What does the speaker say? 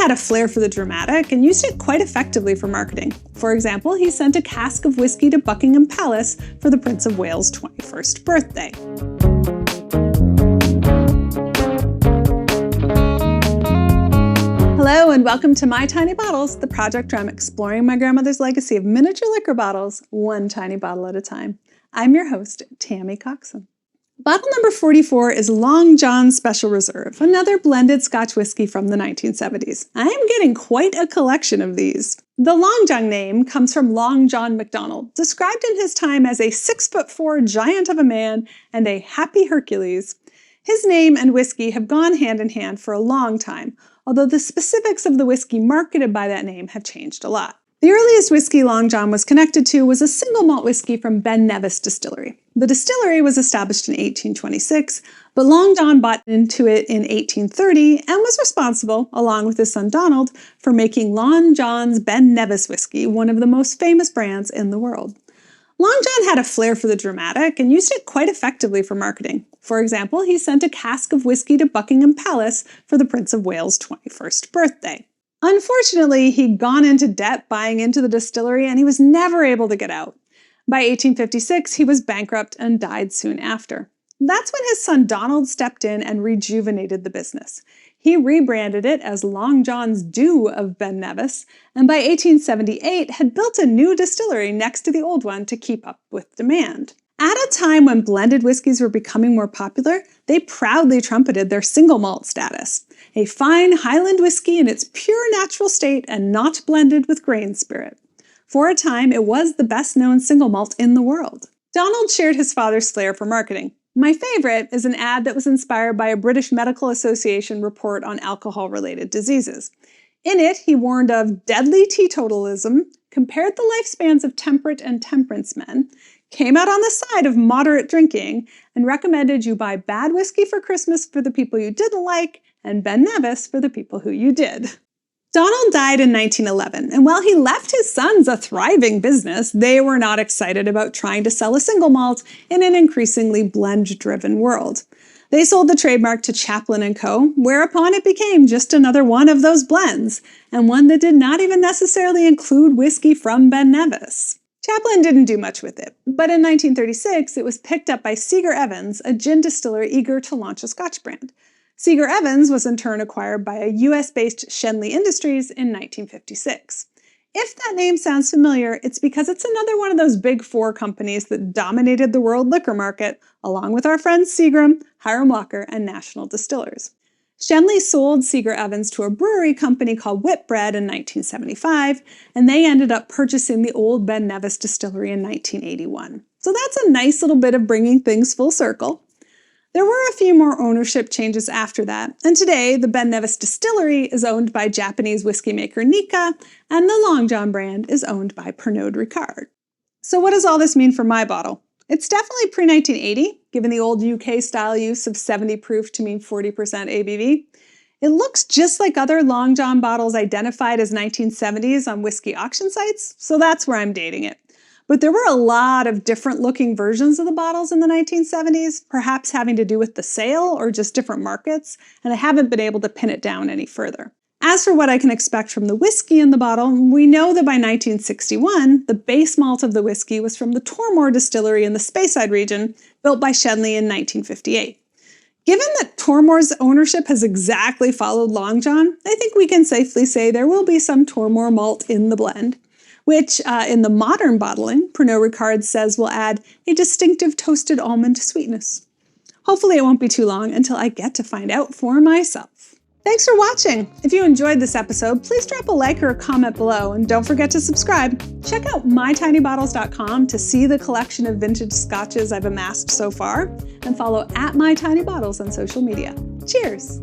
had a flair for the dramatic and used it quite effectively for marketing. For example, he sent a cask of whiskey to Buckingham Palace for the Prince of Wales' 21st birthday. Hello and welcome to My Tiny Bottles, the project where I'm exploring my grandmother's legacy of miniature liquor bottles, one tiny bottle at a time. I'm your host, Tammy Coxon. Bottle number 44 is Long John Special Reserve, another blended Scotch whiskey from the 1970s. I am getting quite a collection of these. The Long John name comes from Long John MacDonald, described in his time as a 6'4" giant of a man and a happy Hercules. His name and whiskey have gone hand in hand for a long time, although the specifics of the whiskey marketed by that name have changed a lot. The earliest whiskey Long John was connected to was a single malt whiskey from Ben Nevis Distillery. The distillery was established in 1826, but Long John bought into it in 1830 and was responsible, along with his son Donald, for making Long John's Ben Nevis whiskey one of the most famous brands in the world. Long John had a flair for the dramatic and used it quite effectively for marketing. For example, he sent a cask of whiskey to Buckingham Palace for the Prince of Wales' 21st birthday. Unfortunately, he'd gone into debt buying into the distillery and he was never able to get out. By 1856, he was bankrupt and died soon after. That's when his son Donald stepped in and rejuvenated the business. He rebranded it as Long John's Dew of Ben Nevis, and by 1878 had built a new distillery next to the old one to keep up with demand. At a time when blended whiskeys were becoming more popular, they proudly trumpeted their single malt status, a fine Highland whiskey in its pure natural state and not blended with grain spirit. For a time, it was the best-known single malt in the world. Donald shared his father's flair for marketing. My favorite is an ad that was inspired by a British Medical Association report on alcohol-related diseases. In it, he warned of deadly teetotalism, compared the lifespans of temperate and temperance men, came out on the side of moderate drinking, and recommended you buy bad whiskey for Christmas for the people you didn't like, and Ben Nevis for the people who you did. Donald died in 1911, and while he left his sons a thriving business, they were not excited about trying to sell a single malt in an increasingly blend-driven world. They sold the trademark to Chaplin & Co., whereupon it became just another one of those blends, and one that did not even necessarily include whiskey from Ben Nevis. Chaplin didn't do much with it, but in 1936 it was picked up by Seager Evans, a gin distiller eager to launch a Scotch brand. Seager Evans was in turn acquired by a US-based Schenley Industries in 1956. If that name sounds familiar, it's because it's another one of those big four companies that dominated the world liquor market, along with our friends Seagram, Hiram Walker, and National Distillers. Schenley sold Seager Evans to a brewery company called Whitbread in 1975, and they ended up purchasing the old Ben Nevis distillery in 1981. So that's a nice little bit of bringing things full circle. There were a few more ownership changes after that, and today the Ben Nevis distillery is owned by Japanese whiskey maker Nikka, and the Long John brand is owned by Pernod Ricard. So what does all this mean for my bottle? It's definitely pre-1980, given the old UK-style use of 70 proof to mean 40% ABV. It looks just like other Long John bottles identified as 1970s on whiskey auction sites, so that's where I'm dating it. But there were a lot of different looking versions of the bottles in the 1970s, perhaps having to do with the sale or just different markets, and I haven't been able to pin it down any further. As for what I can expect from the whiskey in the bottle, we know that by 1961, the base malt of the whiskey was from the Tormore distillery in the Speyside region, built by Schenley in 1958. Given that Tormore's ownership has exactly followed Long John, I think we can safely say there will be some Tormore malt in the blend, which in the modern bottling, Pernod Ricard says will add a distinctive toasted almond sweetness. Hopefully it won't be too long until I get to find out for myself. Thanks for watching! If you enjoyed this episode, please drop a like or a comment below, and don't forget to subscribe. Check out mytinybottles.com to see the collection of vintage scotches I've amassed so far, and follow @mytinybottles on social media. Cheers!